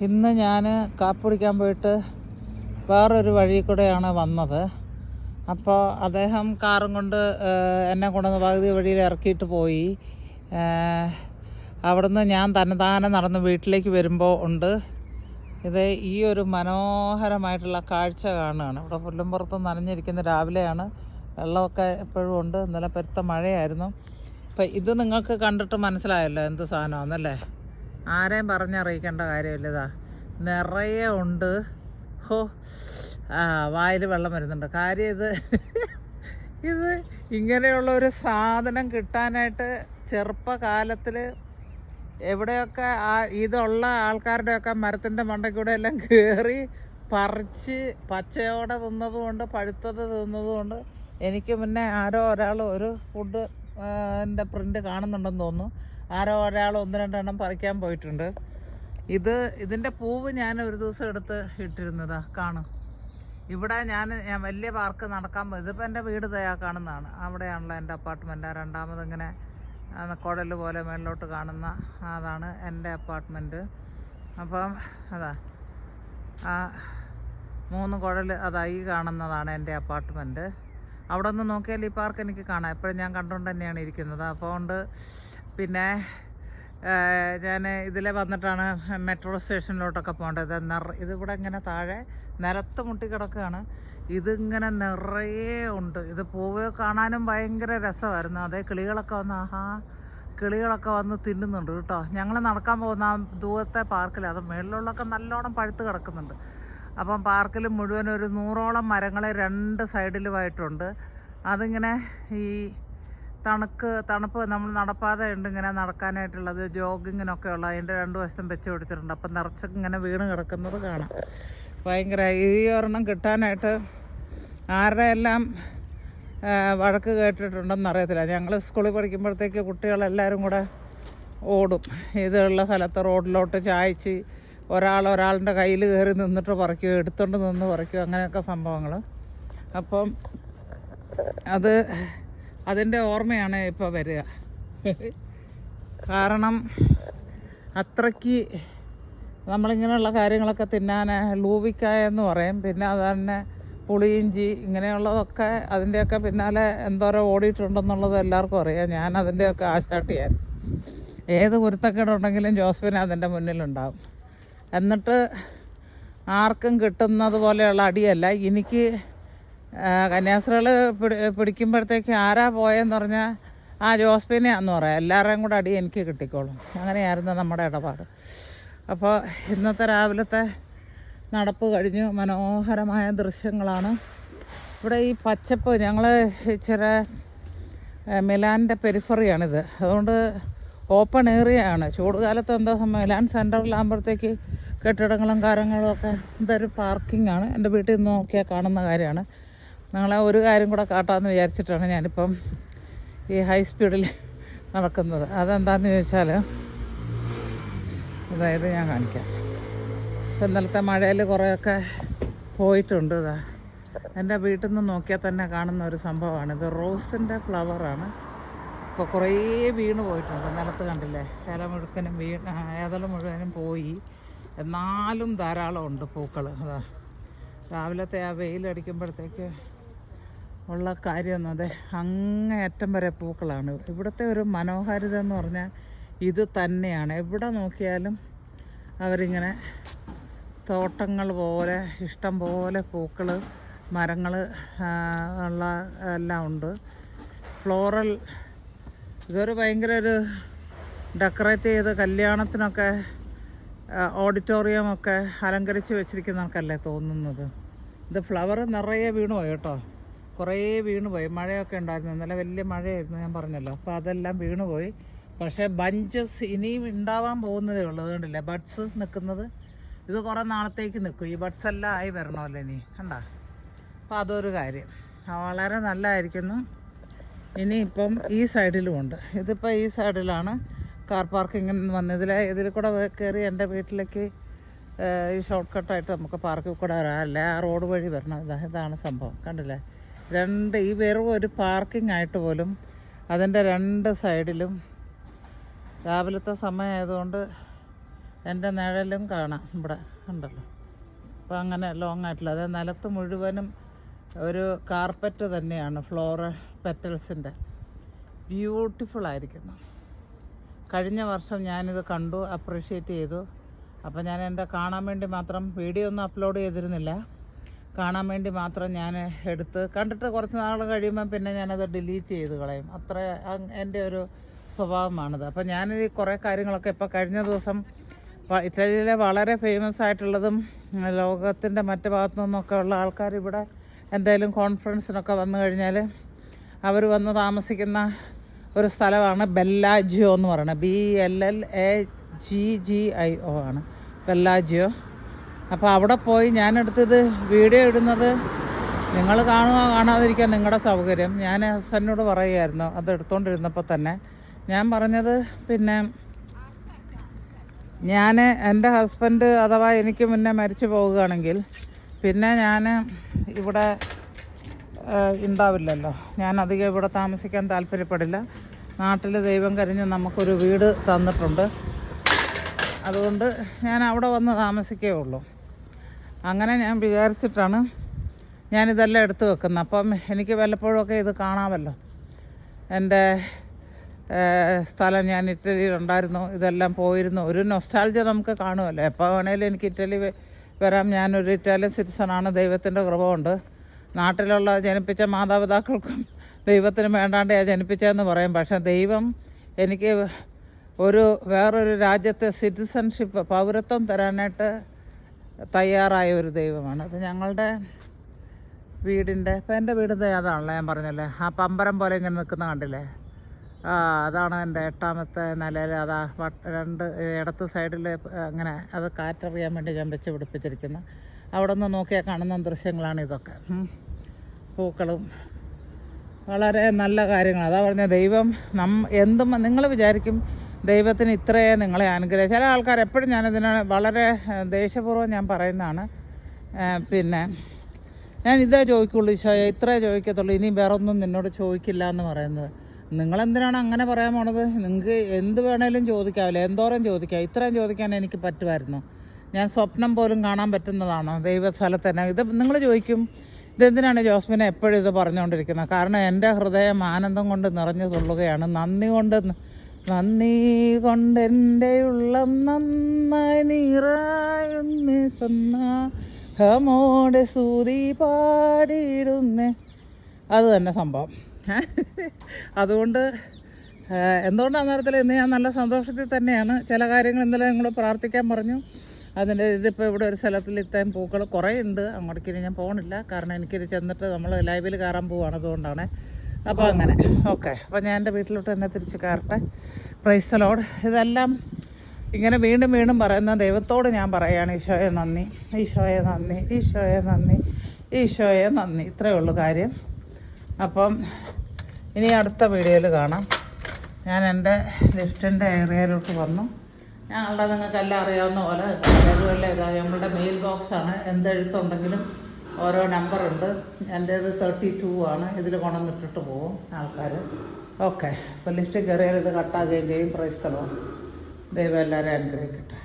ഇന്ന് ഞാൻ കാപ്പി കുടിക്കാൻ പോയിട്ട് വേറൊരു വഴി കൂടെയാണ് വന്നത്. അപ്പോൾ അദ്ദേഹം കാറും കൊണ്ട് എന്നെ കൊണ്ടുവന്ന് പകുതി വഴിയിൽ ഇറക്കിയിട്ട് പോയി. അവിടുന്ന് ഞാൻ തന്നെത്താനെ നടന്ന് വീട്ടിലേക്ക് വരുമ്പോൾ ഉണ്ട് ഇത് ഈ ഒരു മനോഹരമായിട്ടുള്ള കാഴ്ച കാണുകയാണ്. ഇവിടെ പുല്ലുംപുറത്ത് നനഞ്ഞിരിക്കുന്ന രാവിലെയാണ്. വെള്ളമൊക്കെ എപ്പോഴും ഉണ്ട്. ഇന്നലെ പെരുത്ത മഴയായിരുന്നു. അപ്പം ഇത് നിങ്ങൾക്ക് കണ്ടിട്ട് മനസ്സിലായല്ലോ എന്ത് സാധനമാണെന്നല്ലേ. ആരെയും പറഞ്ഞറിയിക്കേണ്ട കാര്യമില്ല. ഇതാ നിറയെ ഉണ്ട്. ഹോ, വായിൽ വെള്ളം വരുന്നുണ്ട്. കാര്യം ഇത് ഇങ്ങനെയുള്ള ഒരു സാധനം കിട്ടാനായിട്ട് ചെറുപ്പകാലത്തിൽ എവിടെയൊക്കെ ഇതുള്ള ആൾക്കാരുടെയൊക്കെ മരത്തിൻ്റെ മണ്ടയ്ക്കൂടെ എല്ലാം കയറി പറിച്ച് പച്ചയോടെ തിന്നതുകൊണ്ട് പഴുത്തത് തിന്നതുകൊണ്ട് എനിക്ക് മുന്നേ ആരോ ഒരാൾ ഒരു ഫുഡ് എൻ്റെ പ്രിൻ്റ് കാണുന്നുണ്ടെന്ന് തോന്നുന്നു. ആരോ ഒരാൾ 1-2 എണ്ണം പറിക്കാൻ പോയിട്ടുണ്ട്. ഇതിൻ്റെ പൂവ് ഞാൻ ഒരു ദിവസം എടുത്ത് ഇട്ടിരുന്നതാ കാണും. ഇവിടെ ഞാൻ വലിയ പാർക്ക് നടക്കാൻ പോയി. ഇതിപ്പോൾ എൻ്റെ വീട് കാണുന്നതാണ്. അവിടെയാണല്ലോ എൻ്റെ അപ്പാർട്ട്മെൻറ്റ്. രണ്ടാമത് ഇങ്ങനെ കുഴൽ പോലെ മേളിലോട്ട് കാണുന്ന അതാണ് എൻ്റെ അപ്പാർട്ട്മെൻറ്റ്. അപ്പം അതാ 3 കുഴൽ ഈ കാണുന്നതാണ് എൻ്റെ അപ്പാർട്ട്മെൻറ്റ്. അവിടെ ഒന്ന് നോക്കിയാൽ ഈ പാർക്ക് എനിക്ക് കാണാം. എപ്പോഴും ഞാൻ കണ്ടുകൊണ്ട് തന്നെയാണ് ഇരിക്കുന്നത്. അപ്പോൾ കൊണ്ട് പിന്നെ ഞാൻ ഇതിലെ വന്നിട്ടാണ് മെട്രോ സ്റ്റേഷനിലോട്ടൊക്കെ പോകേണ്ടത്. ഇതിവിടെ ഇങ്ങനെ താഴെ നിലത്ത് മുട്ടിക്കിടക്കുകയാണ്. ഇതിങ്ങനെ നിറയെ ഉണ്ട്. ഇത് പൂവ് കാണാനും ഭയങ്കര രസമായിരുന്നു. അതേ കിളികളൊക്കെ വന്ന് തിന്നുന്നുണ്ട് കേട്ടോ. ഞങ്ങൾ നടക്കാൻ പോകുന്ന ദൂരത്തെ പാർക്കിൽ അത് മേളിലുള്ളൊക്കെ നല്ലോണം പഴുത്ത് കിടക്കുന്നുണ്ട്. അപ്പം പാർക്കിൽ മുഴുവൻ ഒരു 100ഓളം മരങ്ങൾ 2 സൈഡിലുമായിട്ടുണ്ട്. അതിങ്ങനെ ഈ തണുപ്പ് നമ്മൾ നടപ്പാതെ ഉണ്ട് ഇങ്ങനെ നടക്കാനായിട്ടുള്ളത്, ജോഗിങ്ങിനൊക്കെ ഉള്ള അതിൻ്റെ 2 വശത്തും വെച്ച് പിടിച്ചിട്ടുണ്ട്. അപ്പം നിറച്ചൊക്കെ ഇങ്ങനെ വീണ് കിടക്കുന്നത് കാണാം. ഭയങ്കര ഈ ഒരെണ്ണം കിട്ടാനായിട്ട് ആരുടെ എല്ലാം വഴക്ക് കേട്ടിട്ടുണ്ടെന്ന് അറിയത്തില്ല. ഞങ്ങൾ സ്കൂളിൽ പഠിക്കുമ്പോഴത്തേക്ക് കുട്ടികളെല്ലാവരും കൂടെ ഓടും. ഇതുള്ള സ്ഥലത്ത് റോഡിലോട്ട് ചായച്ച് ഒരാളുടെ കയ്യിൽ കയറി നിന്നിട്ട് പറിക്കുക, എടുത്തുകൊണ്ട് നിന്ന് പറിക്കുക, അങ്ങനെയൊക്കെ സംഭവങ്ങൾ. അപ്പം അതിൻ്റെ ഓർമ്മയാണ് ഇപ്പോൾ വരിക. കാരണം അത്രയ്ക്ക് നമ്മളിങ്ങനെയുള്ള കാര്യങ്ങളൊക്കെ തിന്നാൻ ലൂവിക്കായ എന്ന് പറയും. പിന്നെ അത് തന്നെ പുളിയിഞ്ചി ഇങ്ങനെയുള്ളതൊക്കെ അതിൻ്റെയൊക്കെ പിന്നാലെ എന്തോരം ഓടിയിട്ടുണ്ടെന്നുള്ളത് എല്ലാവർക്കും അറിയാം. ഞാൻ അതിൻ്റെയൊക്കെ ആശാട്ടിയായിരുന്നു. ഏത് കുരുത്തക്കേടുണ്ടെങ്കിലും ജോസഫിന് അതിൻ്റെ മുന്നിലുണ്ടാവും. എന്നിട്ട് ആർക്കും കിട്ടുന്നത് പോലെയുള്ള അടിയല്ല. എനിക്ക് കന്യാസ്ത്രീകൾ പിടിക്കുമ്പോഴത്തേക്ക് ആരാ പോയെന്ന് പറഞ്ഞാൽ ജോസഫിനെയാണെന്ന് പറയാം. എല്ലാവരുടെയും കൂടെ അടി എനിക്ക് കിട്ടിക്കോളും. അങ്ങനെയായിരുന്നു നമ്മുടെ ഇടപാട്. അപ്പോൾ ഇന്നത്തെ രാവിലത്തെ നടപ്പ് കഴിഞ്ഞു. മനോഹരമായ ദൃശ്യങ്ങളാണ്. ഇവിടെ ഈ പച്ചപ്പ്, ഞങ്ങൾ ഇച്ചിരി മിലാൻ്റെ പെരിഫറിയാണിത്. അതുകൊണ്ട് ഓപ്പൺ ഏരിയയാണ്. ചൂടുകാലത്ത് എന്താ മിലാൻ സെൻറ്ററിലാകുമ്പോഴത്തേക്ക് കെട്ടിടങ്ങളും കാര്യങ്ങളും ഒക്കെ ഇതൊരു പാർക്കിംഗ് ആണ്. എൻ്റെ വീട്ടിൽ നിന്ന് നോക്കിയാൽ കാണുന്ന കാര്യമാണ്. ഞങ്ങളെ ഒരു കാര്യം കൂടെ കാട്ടാമെന്ന് വിചാരിച്ചിട്ടാണ് ഞാനിപ്പം ഈ ഹൈ സ്പീഡിൽ നടക്കുന്നത്. അതെന്താണെന്ന് ചോദിച്ചാൽ അതായത് ഞാൻ കാണിക്കാം. ഇപ്പം ഇന്നലത്തെ മഴയിൽ കുറേയൊക്കെ പോയിട്ടുണ്ട്. എൻ്റെ വീട്ടിൽ നിന്ന് നോക്കിയാൽ തന്നെ കാണുന്ന ഒരു സംഭവമാണ്. ഇത് റോസിൻ്റെ ഫ്ലവറാണ്. ഇപ്പോൾ കുറേ വീണ് പോയിട്ടുണ്ട്. നിലത്ത് കണ്ടില്ലേ, ഇല മുഴുവനും പോയി. എന്നാലും ധാരാളം ഉണ്ട് പൂക്കൾ. അതാ രാവിലത്തെ വെയിലടിക്കുമ്പോഴത്തേക്ക് ഉള്ള കാര്യമൊന്നും അതെ അങ്ങേയറ്റം വരെ പൂക്കളാണ്. ഇവിടുത്തെ ഒരു മനോഹാരിത എന്ന് പറഞ്ഞാൽ ഇത് തന്നെയാണ്. എവിടെ നോക്കിയാലും അവരിങ്ങനെ തോട്ടങ്ങൾ പോലെ ഇഷ്ടം പോലെ പൂക്കൾ, മരങ്ങൾ ഉള്ള എല്ലാം ഉണ്ട്. ഫ്ലോറൽ ഇതൊരു ഭയങ്കര ഒരു ഡെക്കറേറ്റ് ചെയ്ത് കല്യാണത്തിനൊക്കെ ഓഡിറ്റോറിയമൊക്കെ അലങ്കരിച്ച് വെച്ചിരിക്കുന്നവർക്കല്ലേ തോന്നുന്നത്. ഇത് ഫ്ലവർ നിറയെ വീണുപോയി കേട്ടോ. കുറേ വീണുപോയി. മഴയൊക്കെ ഉണ്ടായിരുന്നു. ഇന്നലെ വലിയ മഴയായിരുന്നു ഞാൻ പറഞ്ഞല്ലോ. അപ്പോൾ അതെല്ലാം വീണുപോയി. പക്ഷേ ബഞ്ചസ് ഇനിയും ഉണ്ടാവാൻ പോകുന്നതേ ഉള്ളൂ. അതുകൊണ്ടില്ലേ ബഡ്സ് നിൽക്കുന്നത്. ഇത് കുറേ നാളത്തേക്ക് നിൽക്കും. ഈ ബഡ്സ് എല്ലാം ആയി വരണമല്ലോ ഇനി, കണ്ടോ. അപ്പോൾ അതൊരു കാര്യം വളരെ നല്ലതായിരിക്കുന്നു. ഇനിയിപ്പം ഈ സൈഡിലുമുണ്ട്. ഇതിപ്പോൾ ഈ സൈഡിലാണ് കാർ പാർക്കിങ്ങിന് വന്ന് ഇതിൽ കൂടെ കയറി എൻ്റെ വീട്ടിലേക്ക് ഈ ഷോർട്ട് കട്ടായിട്ട് നമുക്ക് പാർക്കിൽ കൂടെ വരാമല്ലേ. ആ റോഡ് വഴി വരണം. ഇതാണ് സംഭവം. കണ്ടില്ലേ, ഈ വെറും ഒരു പാർക്കിംഗ് ആയിട്ട് പോലും അതിൻ്റെ 2 സൈഡിലും രാവിലത്തെ സമയമായതുകൊണ്ട് എൻ്റെ നിഴലും കാണാം ഇവിടെ ഉണ്ടല്ലോ. അപ്പോൾ അങ്ങനെ ലോങ് ആയിട്ടുള്ള അത് നിലത്ത് മുഴുവനും ഒരു കാർപ്പറ്റ് തന്നെയാണ്, ഫ്ലോറൽ പെറ്റൽസിൻ്റെ. ബ്യൂട്ടിഫുള്ളായിരിക്കുന്നു. കഴിഞ്ഞ വർഷം ഞാനിത് കണ്ടു, അപ്രിഷ്യേറ്റ് ചെയ്തു. അപ്പോൾ ഞാൻ എൻ്റെ കാണാൻ വേണ്ടി മാത്രം വീഡിയോ ഒന്നും അപ്ലോഡ് ചെയ്തിരുന്നില്ല, കാണാൻ വേണ്ടി മാത്രം ഞാൻ എടുത്ത് കണ്ടിട്ട് കുറച്ച് നാൾ കഴിയുമ്പം പിന്നെ ഞാനത് ഡിലീറ്റ് ചെയ്ത് കളയും. അത്ര എൻ്റെ ഒരു സ്വഭാവമാണിത്. അപ്പോൾ ഞാനിത് കുറേ കാര്യങ്ങളൊക്കെ ഇപ്പോൾ കഴിഞ്ഞ ദിവസം ഇറ്റലിയിലെ വളരെ ഫേമസ് ആയിട്ടുള്ളതും ലോകത്തിൻ്റെ മറ്റു ഭാഗത്തു നിന്നൊക്കെ ഉള്ള ആൾക്കാർ ഇവിടെ എന്തെങ്കിലും കോൺഫറൻസിനൊക്കെ വന്നു കഴിഞ്ഞാൽ അവർ വന്ന് താമസിക്കുന്ന ഒരു സ്ഥലമാണ് ബെല്ലാജിയോ എന്ന് പറയുന്നത്. BELLAGGIO ആണ് ബെല്ലാജിയോ. അപ്പോൾ അവിടെ പോയി ഞാനെടുത്തത് വീഡിയോ ഇടുന്നത് നിങ്ങൾ കാണുക കാണാതിരിക്കാൻ നിങ്ങളുടെ സൗകര്യം. ഞാൻ ഹസ്ബൻഡിനോട് പറയുമായിരുന്നു അത് എടുത്തുകൊണ്ടിരുന്നപ്പോൾ തന്നെ ഞാൻ പറഞ്ഞത്, പിന്നെ എൻ്റെ ഹസ്ബൻഡ് അഥവാ എനിക്ക് മുന്നേ മരിച്ചു പോവുകയാണെങ്കിൽ പിന്നെ ഞാൻ ഇവിടെ ഉണ്ടാവില്ലല്ലോ. ഞാൻ അധികം ഇവിടെ താമസിക്കാൻ താല്പര്യപ്പെടില്ല. നാട്ടിൽ ദൈവം കനിഞ്ഞ് നമുക്കൊരു വീട് തന്നിട്ടുണ്ട്, അതുകൊണ്ട് ഞാൻ അവിടെ വന്ന് താമസിക്കേ ഉള്ളൂ. അങ്ങനെ ഞാൻ വിചാരിച്ചിട്ടാണ് ഞാനിതെല്ലാം എടുത്തു വെക്കുന്നത്. അപ്പം എനിക്ക് വല്ലപ്പോഴുമൊക്കെ ഇത് കാണാമല്ലോ. എൻ്റെ സ്ഥലം, ഞാൻ ഇറ്റലിയിലുണ്ടായിരുന്നു, ഇതെല്ലാം പോയിരുന്നു. ഒരു നൊസ്റ്റാൾജിയ നമുക്ക് കാണുമല്ലോ. എപ്പോൾ വേണേലും എനിക്ക് ഇറ്റലി വരാം. ഞാനൊരു ഇറ്റാലിയൻ സിറ്റിസണാണ്, ദൈവത്തിൻ്റെ കൃപ കൊണ്ട്. നാട്ടിലുള്ള ജനിപ്പിച്ച മാതാപിതാക്കൾക്കും ദൈവത്തിന് വേണ്ടാണ്ട് ജനിപ്പിച്ചതെന്ന് പറയും. പക്ഷേ ദൈവം എനിക്ക് വേറൊരു രാജ്യത്തെ സിറ്റിസൺഷിപ്പ്, പൗരത്വം തരാനായിട്ട് തയ്യാറായ ഒരു ദൈവമാണ്. അത് ഞങ്ങളുടെ വീടിൻ്റെ, ഇപ്പം എൻ്റെ വീടിൻ്റെ അതാണല്ലോ ഞാൻ പറഞ്ഞല്ലേ, ആ പമ്പരം പോലെ ഇങ്ങനെ നിൽക്കുന്ന കണ്ടില്ലേ, അതാണ് എൻ്റെ 8ാമത്തെ നിലയിൽ. അതാ 2 ഇടത്ത് സൈഡിൽ അങ്ങനെ അത് കാറ്ററിയാൻ വേണ്ടി ഞാൻ വെച്ച് പിടിപ്പിച്ചിരിക്കുന്നത്. അവിടെ നിന്ന് നോക്കിയാൽ കാണുന്ന ദൃശ്യങ്ങളാണ് ഇതൊക്കെ. പൂക്കളും വളരെ നല്ല കാര്യങ്ങൾ. അതാ പറഞ്ഞ ദൈവം എന്തും നിങ്ങൾ വിചാരിക്കും ദൈവത്തിന് ഇത്രയേ നിങ്ങളെ അനുഗ്രഹിക്കും. ചില ആൾക്കാർ എപ്പോഴും ഞാനിതിനെ വളരെ ദേഷ്യപൂർവ്വം ഞാൻ പറയുന്നതാണ്. പിന്നെ ഞാൻ ഇതേ ചോദിക്കുള്ളൂ, ഈശോയെ ഇത്രേ ചോദിക്കത്തുള്ളൂ, ഇനി വേറെ ഒന്നും നിന്നോട് ചോദിക്കില്ല എന്ന് പറയുന്നത്. നിങ്ങളെന്തിനാണ് അങ്ങനെ പറയാൻ പോണത്? നിങ്ങൾക്ക് എന്ത് വേണേലും ചോദിക്കാമല്ലോ, എന്തോരം ചോദിക്കാം. ഇത്രയും ചോദിക്കാൻ എനിക്ക് പറ്റുമായിരുന്നു? ഞാൻ സ്വപ്നം പോലും കാണാൻ പറ്റുന്നതാണോ ദൈവസ്ഥലത്ത് തന്നെ? ഇത് നിങ്ങൾ ചോദിക്കും, ഇതെന്തിനാണ് ജോസ്മിനെ എപ്പോഴും ഇത് പറഞ്ഞുകൊണ്ടിരിക്കുന്നത്? കാരണം എൻ്റെ ഹൃദയം ആനന്ദം കൊണ്ട് നിറഞ്ഞു തുള്ളുകയാണ്. നന്ദി കൊണ്ട് എൻ്റെ ഉള്ളം നന്നായി നീറായുന്നേ, സന്നാഹമോടെ സ്തുതി പാടിയിടുന്നേ. അത് തന്നെ സംഭവം. അതുകൊണ്ട് എന്തുകൊണ്ടാണ് നേരത്തിൽ ഇന്ന് ഞാൻ നല്ല സന്തോഷത്തിൽ തന്നെയാണ്. ചില കാര്യങ്ങൾ ഇന്നലെ നിങ്ങൾ പ്രാർത്ഥിക്കാൻ പറഞ്ഞു. അതിൻ്റെ ഇതിപ്പോൾ ഇവിടെ ഒരു സ്ഥലത്തിൽ ഇത്രയും പൂക്കൾ കുറേ ഉണ്ട്. അങ്ങോട്ടേക്ക് ഇനി ഞാൻ പോകണില്ല, കാരണം എനിക്കിത് ചെന്നിട്ട് നമ്മൾ ലൈവിൽ കയറാൻ പോവുകയാണ്, അതുകൊണ്ടാണ്. അപ്പോൾ അങ്ങനെ ഓക്കെ. അപ്പോൾ ഞാൻ എൻ്റെ വീട്ടിലോട്ട് തന്നെ തിരിച്ച് കയറട്ടെ. Praise the Lord. ഇതെല്ലാം ഇങ്ങനെ വീണ്ടും വീണ്ടും പറയുന്ന ദൈവത്തോട് ഞാൻ പറയുകയാണ്, ഈശോയെ നന്ദി, ഈശോയെ നന്ദി, ഈശോയെ നന്ദി, ഈശോയെ നന്ദി. ഇത്രയേ ഉള്ളൂ കാര്യം. അപ്പം ഇനി അടുത്ത വീഡിയോയിൽ കാണാം. ഞാൻ എൻ്റെ ലിഫ്റ്റിൻ്റെ ഏരിയയിലോട്ട് വന്നു. ഞങ്ങളുടെ നിങ്ങൾക്കെല്ലാം അറിയാവുന്ന പോലെ അതുപോലെ ഇതാ നമ്മളുടെ മെയിൽ ബോക്സാണ്. എന്തെഴുത്തുണ്ടെങ്കിലും ഓരോ നമ്പറുണ്ട്. എൻ്റേത് 32 ആണ്. ഇതിൽ കൊണ്ടുവന്നിട്ടിട്ട് പോകും ആൾക്കാർ. ഓക്കെ. അപ്പോൾ ലിഫ്റ്റ് കയറിയാൽ ഇത് കട്ടാകുകയും ചെയ്യും. Price the Lord. ദൈവം എല്ലാവരും അനുഗ്രഹിക്കട്ടെ.